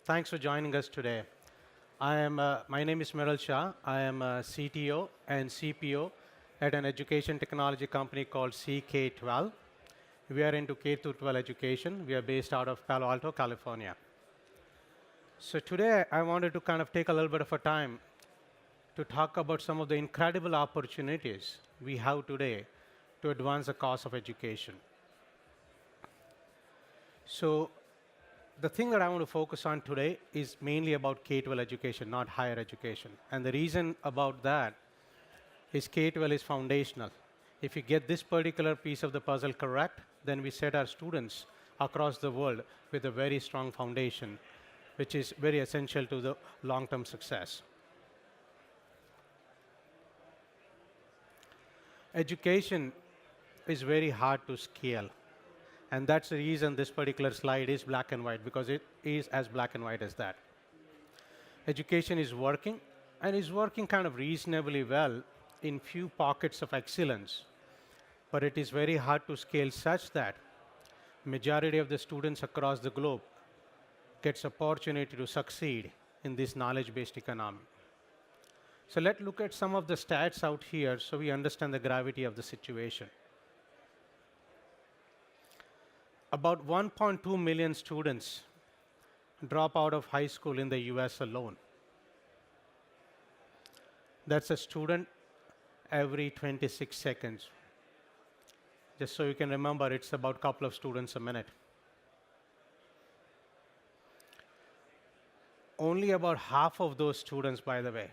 Thanks for joining us today. My name is Miral Shah. I am a CTO and CPO at an education technology company called CK-12. We are into K-12 education. We are based out of Palo Alto, California. So today, I wanted to kind of take a little bit of a time to talk about some of the incredible opportunities we have today to advance the cause of education. So the thing that I want to focus on today is mainly about K-12 education, not higher education. And the reason about that is K-12 is foundational. If you get this particular piece of the puzzle correct, then we set our students across the world with a very strong foundation, which is very essential to the long-term success. Education is very hard to scale. And that's the reason this particular slide is black and white, because it is as black and white as that. Education is working, and is working kind of reasonably well in few pockets of excellence. But it is very hard to scale such that majority of the students across the globe gets opportunity to succeed in this knowledge-based economy. So let's look at some of the stats out here so we understand the gravity of the situation. About 1.2 million students drop out of high school in the US alone. That's a student every 26 seconds. Just so you can remember, it's about a couple of students a minute. Only about half of those students, by the way,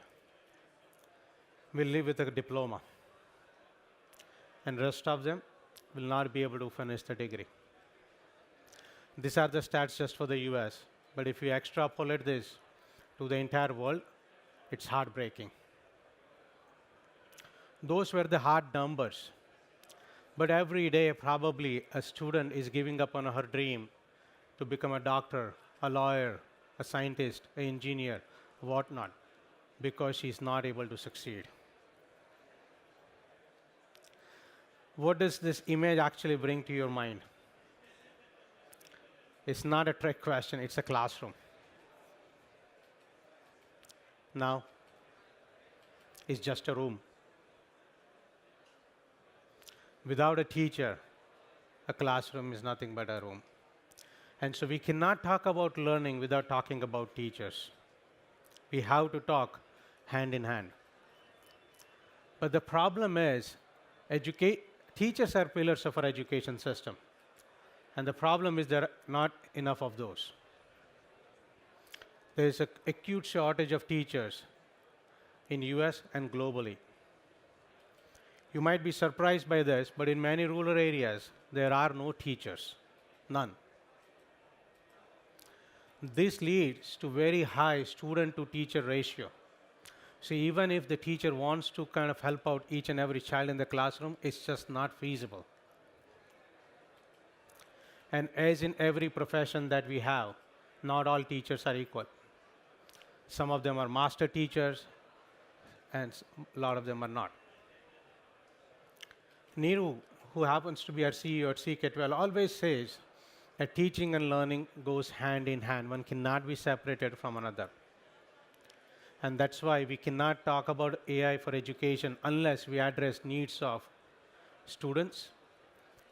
will leave with a diploma. And rest of them will not be able to finish the degree. These are the stats just for the US. But if you extrapolate this to the entire world, it's heartbreaking. Those were the hard numbers. But every day, probably, a student is giving up on her dream to become a doctor, a lawyer, a scientist, an engineer, whatnot, because she's not able to succeed. What does this image actually bring to your mind? It's not a trick question, it's a classroom. Now, it's just a room. Without a teacher, a classroom is nothing but a room. And so we cannot talk about learning without talking about teachers. We have to talk hand in hand. But the problem is, teachers are pillars of our education system. And the problem is there are not enough of those. There is an acute shortage of teachers in US and globally. You might be surprised by this, but in many rural areas, there are no teachers, none. This leads to very high student-to-teacher ratio. So even if the teacher wants to kind of help out each and every child in the classroom, it's just not feasible. And as in every profession that we have, not all teachers are equal. Some of them are master teachers, and a lot of them are not. Neeru, who happens to be our CEO at CK-12, always says that teaching and learning goes hand in hand. One cannot be separated from another. And that's why we cannot talk about AI for education unless we address needs of students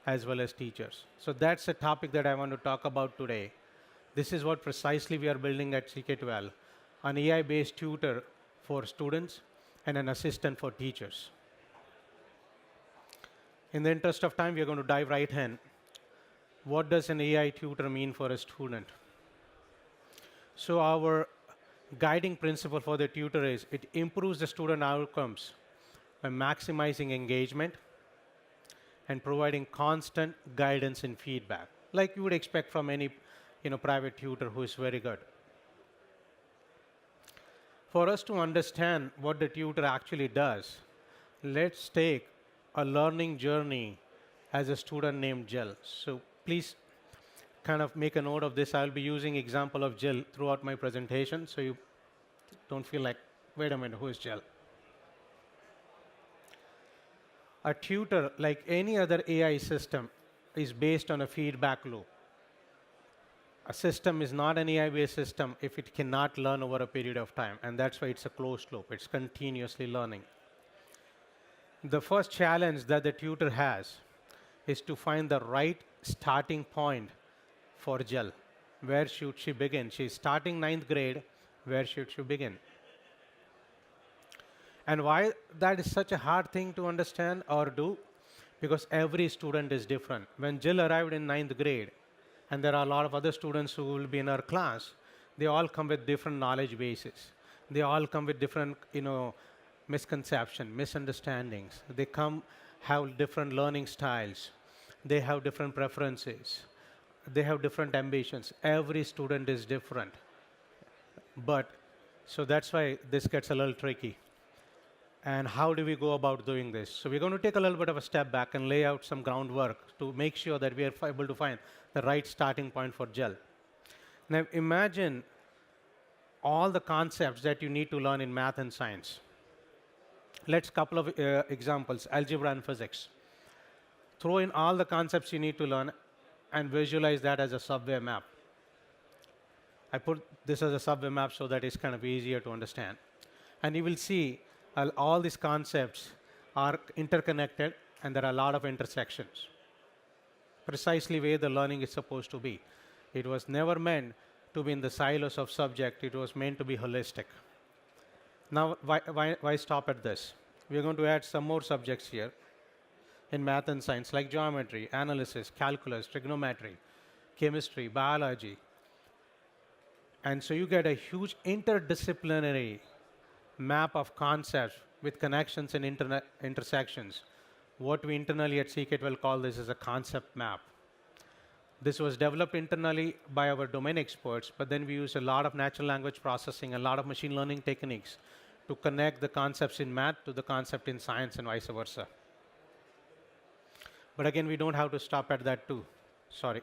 as well as teachers. So that's a topic that I want to talk about today. This is what precisely we are building at CK-12, an AI-based tutor for students and an assistant for teachers. In the interest of time, we are going to dive right in. What does an AI tutor mean for a student? So our guiding principle for the tutor is it improves the student outcomes by maximizing engagement and providing constant guidance and feedback, like you would expect from any private tutor who is very good. For us to understand what the tutor actually does, let's take a learning journey as a student named Jill. So please kind of make a note of this. I'll be using example of Jill throughout my presentation, so you don't feel like, wait a minute, who is Jill? A tutor, like any other AI system, is based on a feedback loop. A system is not an AI-based system if it cannot learn over a period of time, and that's why it's a closed loop. It's continuously learning. The first challenge that the tutor has is to find the right starting point for GEL. Where should she begin? She's starting ninth grade. Where should she begin? And why that is such a hard thing to understand or do? Because every student is different. When Jill arrived in ninth grade, and there are a lot of other students who will be in our class, they all come with different knowledge bases. They all come with different, misconception, misunderstandings. They come have different learning styles. They have different preferences. They have different ambitions. Every student is different. But, so that's why this gets a little tricky. And how do we go about doing this? So we're going to take a little bit of a step back and lay out some groundwork to make sure that we are able to find the right starting point for GEL. Now imagine all the concepts that you need to learn in math and science. Let's couple of examples, algebra and physics. Throw in all the concepts you need to learn and visualize that as a subway map. I put this as a subway map so that it's kind of easier to understand. And you will see all these concepts are interconnected and there are a lot of intersections. Precisely where the learning is supposed to be. It was never meant to be in the silos of subject, it was meant to be holistic. Now, why stop at this? We're going to add some more subjects here in math and science, like geometry, analysis, calculus, trigonometry, chemistry, biology. And so you get a huge interdisciplinary map of concepts with connections and intersections. What we internally at CK-12 call this as a concept map. This was developed internally by our domain experts, but then we use a lot of natural language processing, a lot of machine learning techniques to connect the concepts in math to the concept in science and vice versa. But again, we don't have to stop at that too. Sorry.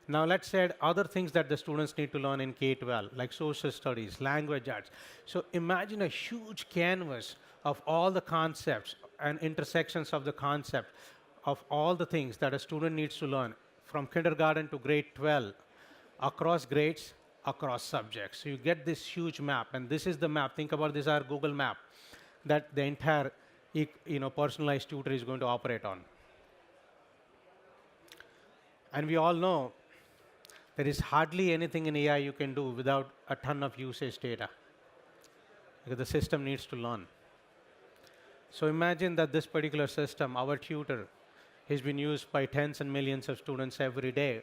Now let's add other things that the students need to learn in K-12, like social studies, language arts. So imagine a huge canvas of all the concepts and intersections of the concept of all the things that a student needs to learn from kindergarten to grade 12, across grades, across subjects. So you get this huge map, and this is the map. Think about this, our Google map, that the entire personalized tutor is going to operate on. And we all know there is hardly anything in AI you can do without a ton of usage data, because the system needs to learn. So imagine that this particular system, our tutor, has been used by tens and millions of students every day,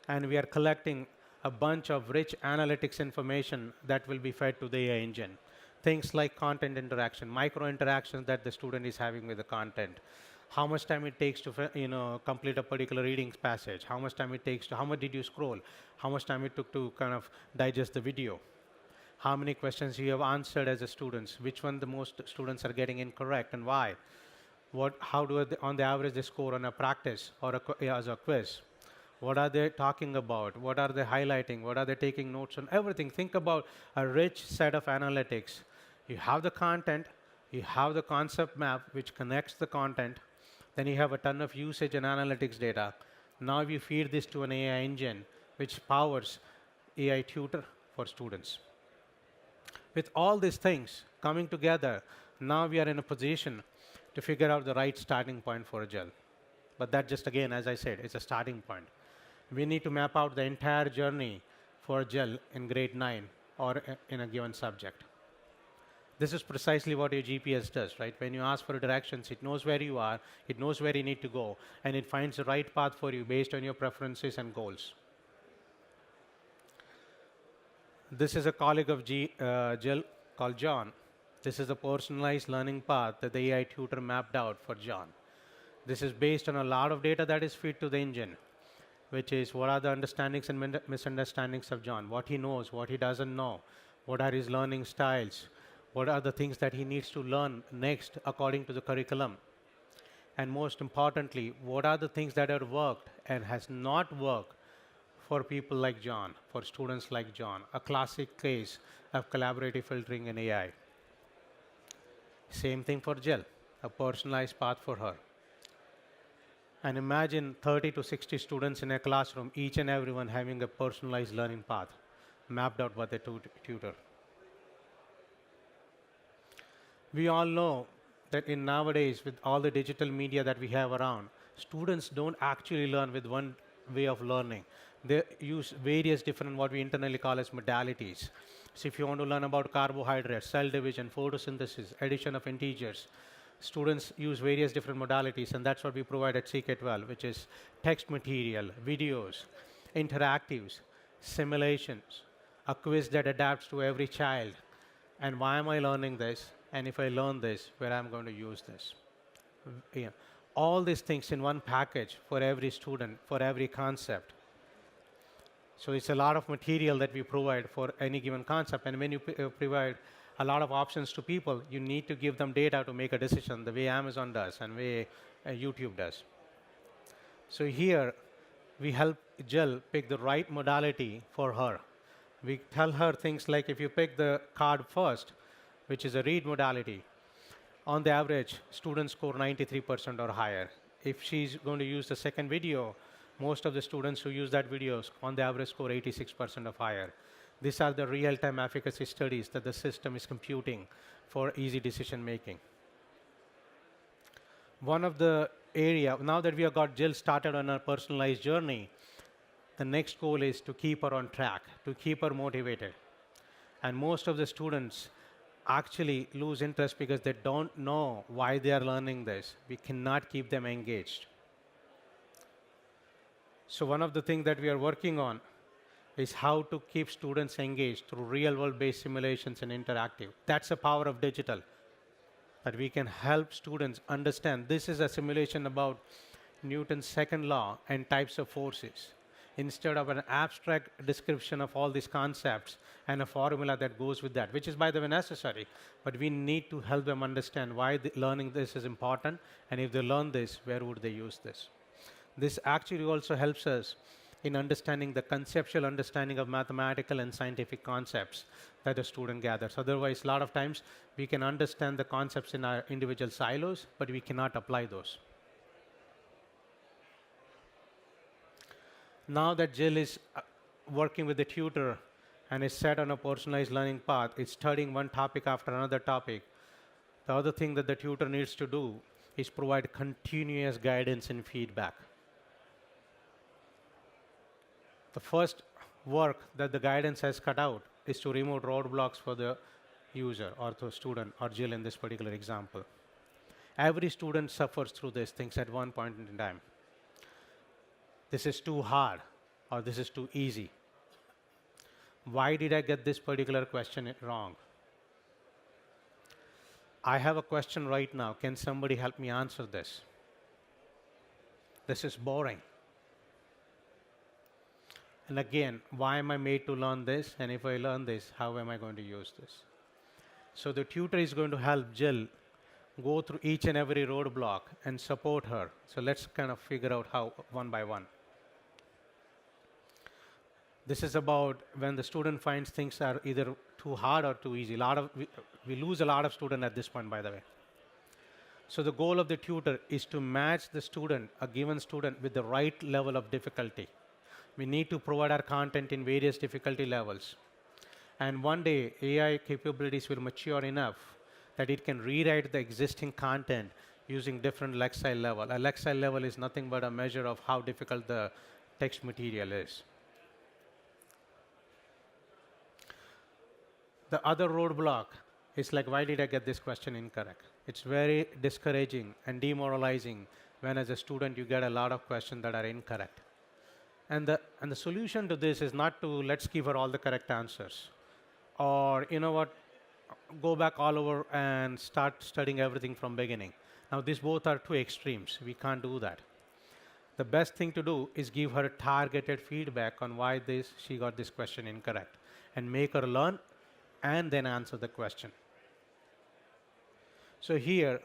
and we are collecting a bunch of rich analytics information that will be fed to the AI engine. Things like content interaction, micro interactions that the student is having with the content, how much time it takes to complete a particular reading passage, how much time it takes to, how much did you scroll, how much time it took to kind of digest the video, how many questions you have answered as a student, which one the most students are getting incorrect and why, how do they, on the average they score on a practice or as a quiz, what are they talking about, what are they highlighting, what are they taking notes on, everything. Think about a rich set of analytics. You have the content, you have the concept map which connects the content, then you have a ton of usage and analytics data. Now you feed this to an AI engine which powers AI tutor for students. With all these things coming together, now we are in a position to figure out the right starting point for a GEL. But that just, again, as I said, it's a starting point. We need to map out the entire journey for a GEL in grade 9 or in a given subject. This is precisely what your GPS does, right? When you ask for directions, it knows where you are, it knows where you need to go, and it finds the right path for you based on your preferences and goals. This is a colleague of Jill called John. This is a personalized learning path that the AI tutor mapped out for John. This is based on a lot of data that is fed to the engine, which is what are the understandings and misunderstandings of John, what he knows, what he doesn't know, what are his learning styles, what are the things that he needs to learn next according to the curriculum, and most importantly, what are the things that have worked and has not worked for people like John, for students like John, a classic case of collaborative filtering in AI. Same thing for Jill, a personalized path for her. And imagine 30 to 60 students in a classroom, each and everyone having a personalized learning path mapped out by the tutor. We all know that in nowadays, with all the digital media that we have around, students don't actually learn with one way of learning. They use various different, what we internally call as modalities. So if you want to learn about carbohydrates, cell division, photosynthesis, addition of integers, students use various different modalities, and that's what we provide at CK-12, which is text material, videos, interactives, simulations, a quiz that adapts to every child, and why am I learning this, and if I learn this, where I'm going to use this. Yeah. All these things in one package for every student, for every concept. So it's a lot of material that we provide for any given concept, and when you provide a lot of options to people, you need to give them data to make a decision, the way Amazon does and the way YouTube does. So here, we help Jill pick the right modality for her. We tell her things like, if you pick the card first, which is a read modality, on the average, students score 93% or higher. If she's going to use the second video, most of the students who use that video on the average score 86% or higher. These are the real-time efficacy studies that the system is computing for easy decision making. One of the area, now that we have got Jill started on her personalized journey, the next goal is to keep her on track, to keep her motivated. And most of the students actually lose interest because they don't know why they are learning this. We cannot keep them engaged. So one of the things that we are working on is how to keep students engaged through real-world based simulations and interactive. That's the power of digital, that we can help students understand this is a simulation about Newton's second law and types of forces, instead of an abstract description of all these concepts and a formula that goes with that, which is, by the way, necessary. But we need to help them understand why learning this is important, and if they learn this, where would they use this? This actually also helps us in understanding the conceptual understanding of mathematical and scientific concepts that a student gathers. Otherwise, a lot of times, we can understand the concepts in our individual silos, but we cannot apply those. Now that Jill is working with the tutor and is set on a personalized learning path, is studying one topic after another topic, the other thing that the tutor needs to do is provide continuous guidance and feedback. The first work that the guidance has cut out is to remove roadblocks for the user or the student, or Jill in this particular example. Every student suffers through these things at one point in time. This is too hard, or this is too easy. Why did I get this particular question wrong? I have a question right now. Can somebody help me answer this? This is boring. And again, why am I made to learn this? And if I learn this, how am I going to use this? So the tutor is going to help Jill go through each and every roadblock and support her. So let's kind of figure out how, one by one. This is about when the student finds things are either too hard or too easy. We lose a lot of students at this point, by the way. So the goal of the tutor is to match the student, a given student, with the right level of difficulty. We need to provide our content in various difficulty levels. And one day, AI capabilities will mature enough that it can rewrite the existing content using different lexile level. A lexile level is nothing but a measure of how difficult the text material is. The other roadblock is like, why did I get this question incorrect? It's very discouraging and demoralizing when, as a student, you get a lot of questions that are incorrect. And the solution to this is not to let's give her all the correct answers, or you know what, go back all over and start studying everything from beginning. Now these both are two extremes. We can't do that. The best thing to do is give her targeted feedback on why she got this question incorrect, and make her learn and then answer the question. So here,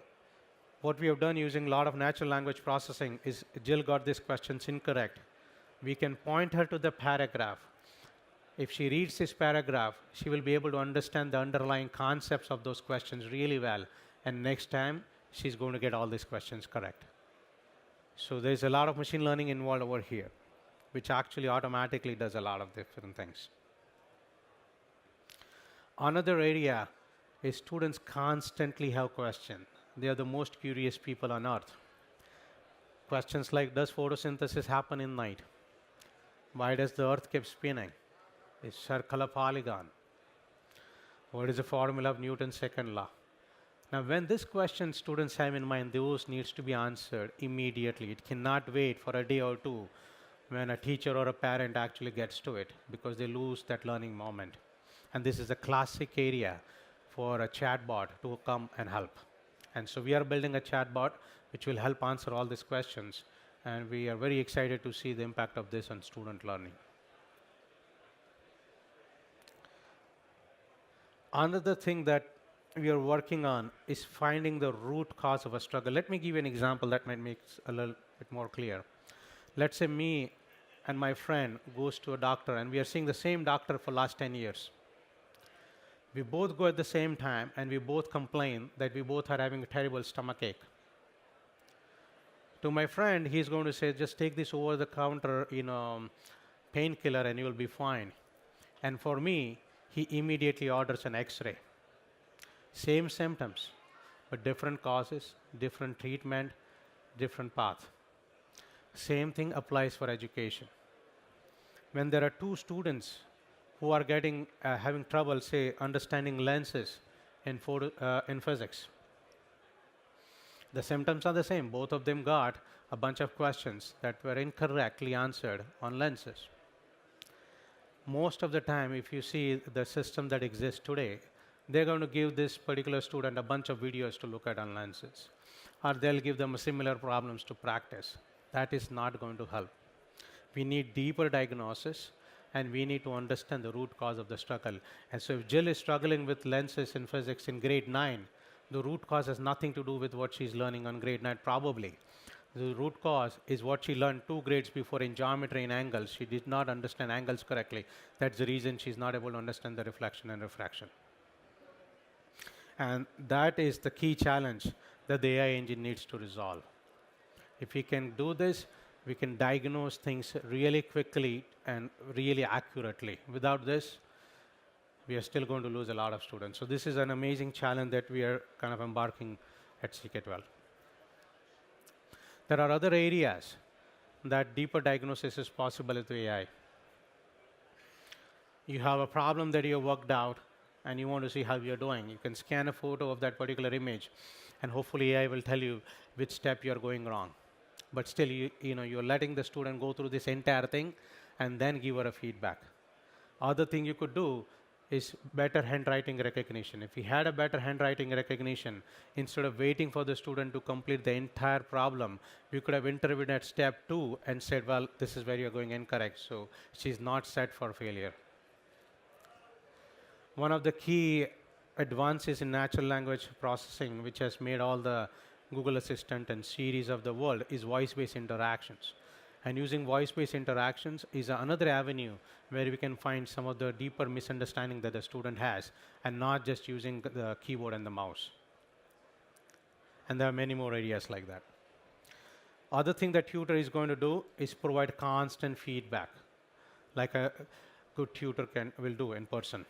what we have done using a lot of natural language processing is Jill got these questions incorrect. We can point her to the paragraph. If she reads this paragraph, she will be able to understand the underlying concepts of those questions really well. And next time, she's going to get all these questions correct. So there's a lot of machine learning involved over here, which actually automatically does a lot of different things. Another area is students constantly have questions. They are the most curious people on earth. Questions like, does photosynthesis happen in night? Why does the earth keep spinning? Is circle a polygon? What is the formula of Newton's second law? Now, when this question students have in mind, those needs to be answered immediately. It cannot wait for a day or two when a teacher or a parent actually gets to it, because they lose that learning moment. And this is a classic area for a chatbot to come and help. And so we are building a chatbot which will help answer all these questions. And we are very excited to see the impact of this on student learning. Another thing that we are working on is finding the root cause of a struggle. Let me give you an example that might make it a little bit more clear. Let's say me and my friend goes to a doctor, and we are seeing the same doctor for last 10 years. We both go at the same time, and we both complain that we both are having a terrible stomach ache. To my friend, he's going to say, just take this over-the-counter, painkiller, and you will be fine. And for me, he immediately orders an X-ray. Same symptoms, but different causes, different treatment, different path. Same thing applies for education. When there are two students who are having trouble, say, understanding lenses in physics, the symptoms are the same. Both of them got a bunch of questions that were incorrectly answered on lenses. Most of the time, if you see the system that exists today, they're going to give this particular student a bunch of videos to look at on lenses, or they'll give them similar problems to practice. That is not going to help. We need deeper diagnosis, and we need to understand the root cause of the struggle. And so if Jill is struggling with lenses in physics in grade 9, the root cause has nothing to do with what she's learning on grade 9, probably. The root cause is what she learned 2 grades before in geometry and angles. She did not understand angles correctly. That's the reason she's not able to understand the reflection and refraction. And that is the key challenge that the AI engine needs to resolve. If we can do this, we can diagnose things really quickly and really accurately. Without this, we are still going to lose a lot of students. So this is an amazing challenge that we are kind of embarking at CK-12. There are other areas that deeper diagnosis is possible with AI. You have a problem that you worked out, and you want to see how you're doing. You can scan a photo of that particular image, and hopefully AI will tell you which step you're going wrong. But still, you're letting the student go through this entire thing and then give her a feedback. Other thing you could do is better handwriting recognition. If we had a better handwriting recognition, instead of waiting for the student to complete the entire problem, we could have intervened at step 2 and said, well, this is where you're going incorrect, so she's not set for failure. One of the key advances in natural language processing, which has made all the Google Assistant and Siris of the world, is voice-based interactions. And using voice-based interactions is another avenue where we can find some of the deeper misunderstanding that the student has, and not just using the keyboard and the mouse. And there are many more areas like that. Other thing that Tutor is going to do is provide constant feedback, like a good tutor will do in person.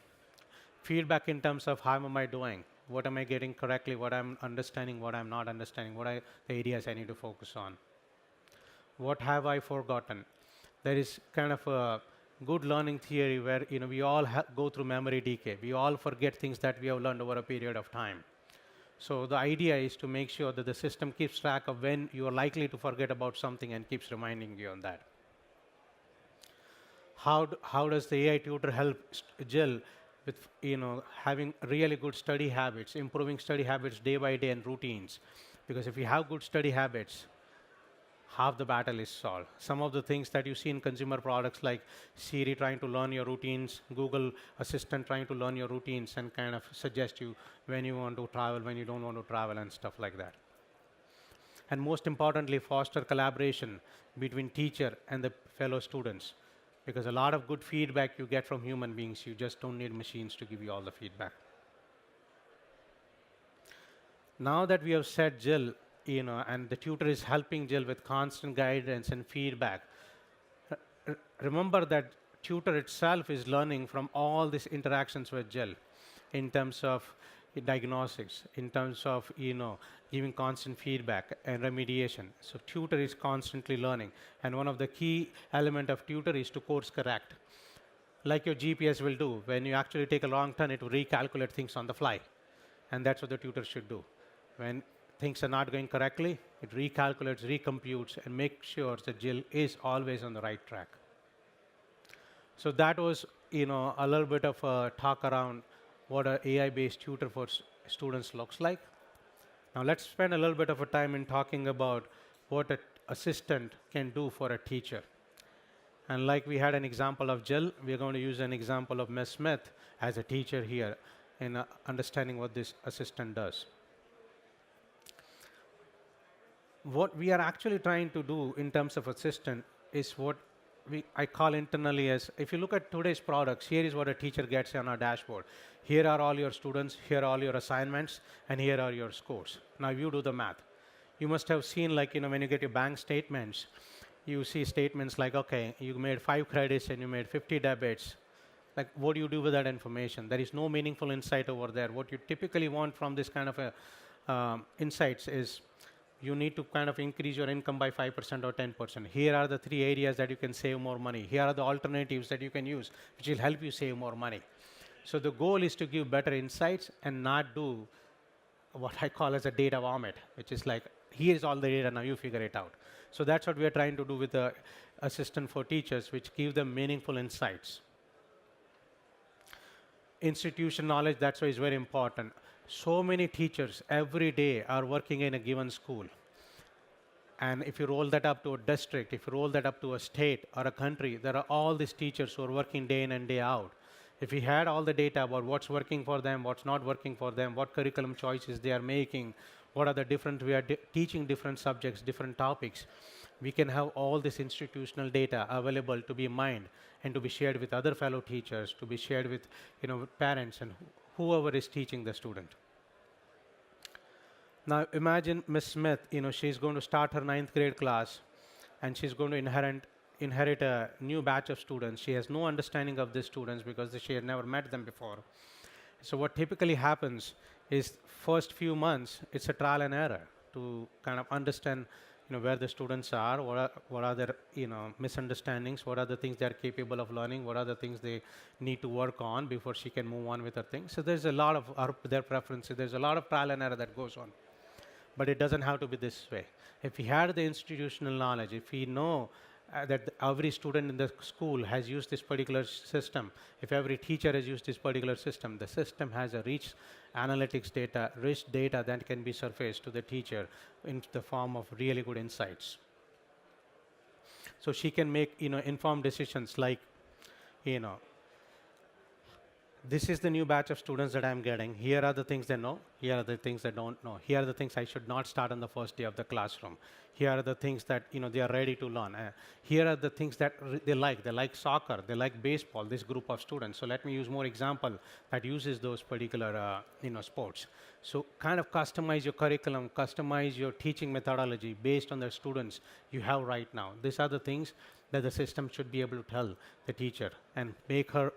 Feedback in terms of how am I doing, what am I getting correctly, what I'm understanding, what I'm not understanding, what are the areas I need to focus on. What have I forgotten? There is kind of a good learning theory where we all go through memory decay. We all forget things that we have learned over a period of time. So the idea is to make sure that the system keeps track of when you are likely to forget about something and keeps reminding you on that. How does the AI tutor help Jill with having really good study habits, improving study habits day by day and routines? Because if you have good study habits, half the battle is solved. Some of the things that you see in consumer products like Siri trying to learn your routines, Google Assistant trying to learn your routines and kind of suggest you when you want to travel, when you don't want to travel and stuff like that. And most importantly, foster collaboration between teacher and the fellow students. Because a lot of good feedback you get from human beings, you just don't need machines to give you all the feedback. Now that we have set Jill and the tutor is helping Jill with constant guidance and feedback. Remember that tutor itself is learning from all these interactions with Jill in terms of diagnostics, in terms of giving constant feedback and remediation. So tutor is constantly learning, and one of the key element of tutor is to course correct. Like your GPS will do, when you actually take a wrong turn, it will recalculate things on the fly, and that's what the tutor should do. When things are not going correctly, it recalculates, recomputes, and makes sure that Jill is always on the right track. So that was, a little bit of a talk around what an AI-based tutor for students looks like. Now let's spend a little bit of a time in talking about what an assistant can do for a teacher. And like we had an example of Jill, we're going to use an example of Ms. Smith as a teacher here in understanding what this assistant does. What we are actually trying to do in terms of assistant is what I call internally as, if you look at today's products, here is what a teacher gets on our dashboard. Here are all your students, here are all your assignments, and here are your scores. Now you do the math. You must have seen, like, when you get your bank statements, you see statements like, okay, you made 5 credits and you made 50 debits. Like, what do you do with that information? There is no meaningful insight over there. What you typically want from this kind of insights is, you need to kind of increase your income by 5% or 10%. Here are the 3 areas that you can save more money. Here are the alternatives that you can use, which will help you save more money. So the goal is to give better insights and not do what I call as a data vomit, which is like, here's all the data, now you figure it out. So that's what we are trying to do with the assistant for teachers, which give them meaningful insights. Institution knowledge, that's why it's very important. So many teachers every day are working in a given school. And if you roll that up to a district, if you roll that up to a state or a country, there are all these teachers who are working day in and day out. If we had all the data about what's working for them, what's not working for them, what curriculum choices they are making, what are the different, we are teaching different subjects, different topics, we can have all this institutional data available to be mined and to be shared with other fellow teachers, to be shared with, with parents and whoever is teaching the student. Now imagine Ms. Smith, she's going to start her 9th grade class and she's going to inherit a new batch of students. She has no understanding of these students because she had never met them before. So what typically happens is first few months, it's a trial and error to kind of understand where the students are, what are their misunderstandings, what are the things they are capable of learning, what are the things they need to work on before she can move on with her things. So there's a lot of their preferences. There's a lot of trial and error that goes on. But it doesn't have to be this way. If we had the institutional knowledge, if we know that every student in the school has used this particular system, if every teacher has used this particular system, the system has a rich analytics data, rich data that can be surfaced to the teacher in the form of really good insights. So she can make informed decisions like, this is the new batch of students that I'm getting. Here are the things they know. Here are the things they don't know. Here are the things I should not start on the first day of the classroom. Here are the things that they are ready to learn. Here are the things that they like. They like soccer. They like baseball. This group of students. So let me use more example that uses those particular sports. So kind of customize your curriculum, customize your teaching methodology based on the students you have right now. These are the things that the system should be able to tell the teacher and make her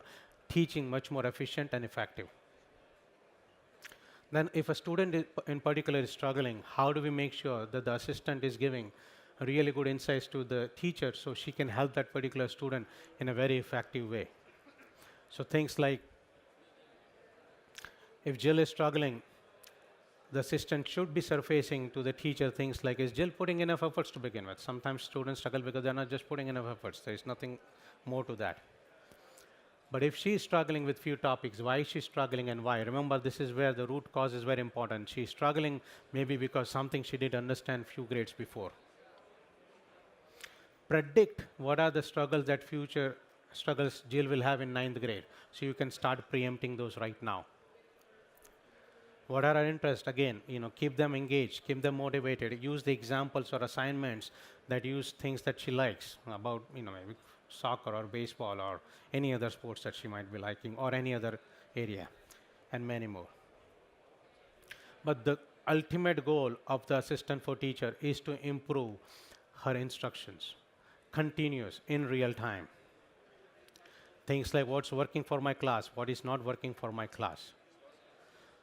teaching much more efficient and effective. Then if a student in particular is struggling, how do we make sure that the assistant is giving really good insights to the teacher so she can help that particular student in a very effective way? So things like, if Jill is struggling, the assistant should be surfacing to the teacher things like, is Jill putting enough efforts to begin with? Sometimes students struggle because they're not just putting enough efforts. There is nothing more to that. But if she's struggling with few topics, why is she struggling and why? Remember, this is where the root cause is very important. She's struggling maybe because something she didn't understand few grades before. Predict what are the struggles that future struggles Jill will have in 9th grade. So you can start preempting those right now. What are her interests? Again, keep them engaged, keep them motivated. Use the examples or assignments that use things that she likes about, maybe soccer or baseball or any other sports that she might be liking or any other area, and many more. But the ultimate goal of the assistant for teacher is to improve her instructions, continuous, in real time. Things like what's working for my class, what is not working for my class.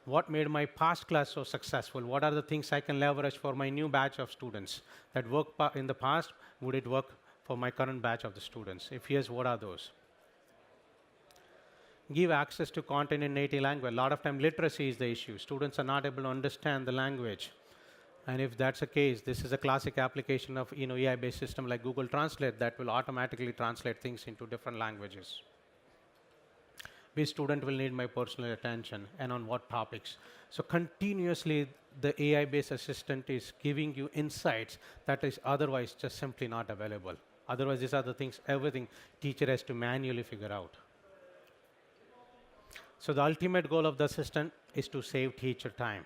What made my past class so successful? What are the things I can leverage for my new batch of students that worked in the past? Would it work for my current batch of the students? If yes, what are those? Give access to content in native language. A lot of time literacy is the issue. Students are not able to understand the language. And if that's the case, this is a classic application of AI-based system like Google Translate that will automatically translate things into different languages. Which student will need my personal attention and on what topics. So continuously, the AI-based assistant is giving you insights that is otherwise just simply not available. Otherwise, these are the things, everything teacher has to manually figure out. So the ultimate goal of the assistant is to save teacher time.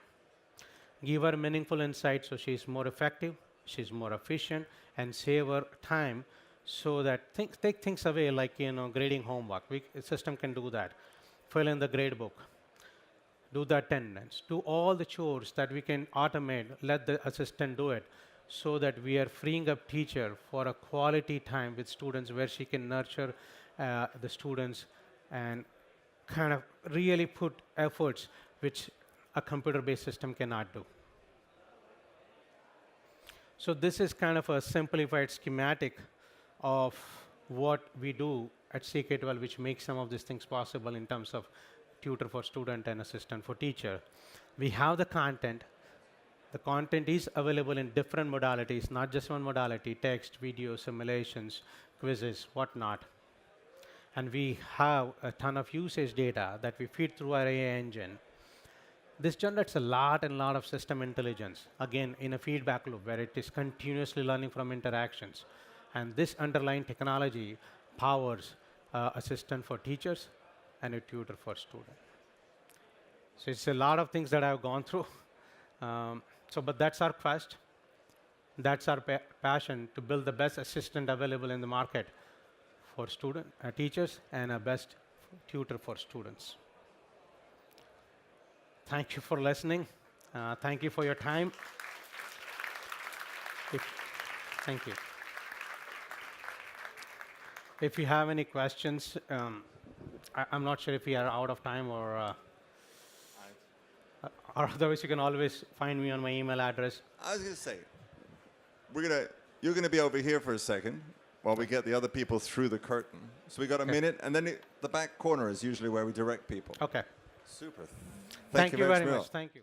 Give her meaningful insights so she's more effective, she's more efficient, and save her time so that take things away like grading homework. The system can do that. Fill in the grade book. Do the attendance. Do all the chores that we can automate. Let the assistant do it so that we are freeing up teacher for a quality time with students where she can nurture the students and kind of really put efforts which a computer-based system cannot do. So this is kind of a simplified schematic of what we do at CK-12, which makes some of these things possible in terms of tutor for student and assistant for teacher. We have the content. The content is available in different modalities, not just one modality: text, video, simulations, quizzes, whatnot. And we have a ton of usage data that we feed through our AI engine. This generates a lot of system intelligence, again, in a feedback loop where it is continuously learning from interactions. And this underlying technology powers assistant for teachers and a tutor for students. So it's a lot of things that I've gone through. But that's our quest. That's our passion to build the best assistant available in the market for teachers and a best tutor for students. Thank you for listening. Thank you for your time. Thank you. If you have any questions, I'm not sure if we are out of time or otherwise you can always find me on my email address. I was going to say, you're going to be over here for a second while we get the other people through the curtain. So we got a minute, and then the back corner is usually where we direct people. Okay. Super. Thank you very much. Thank you.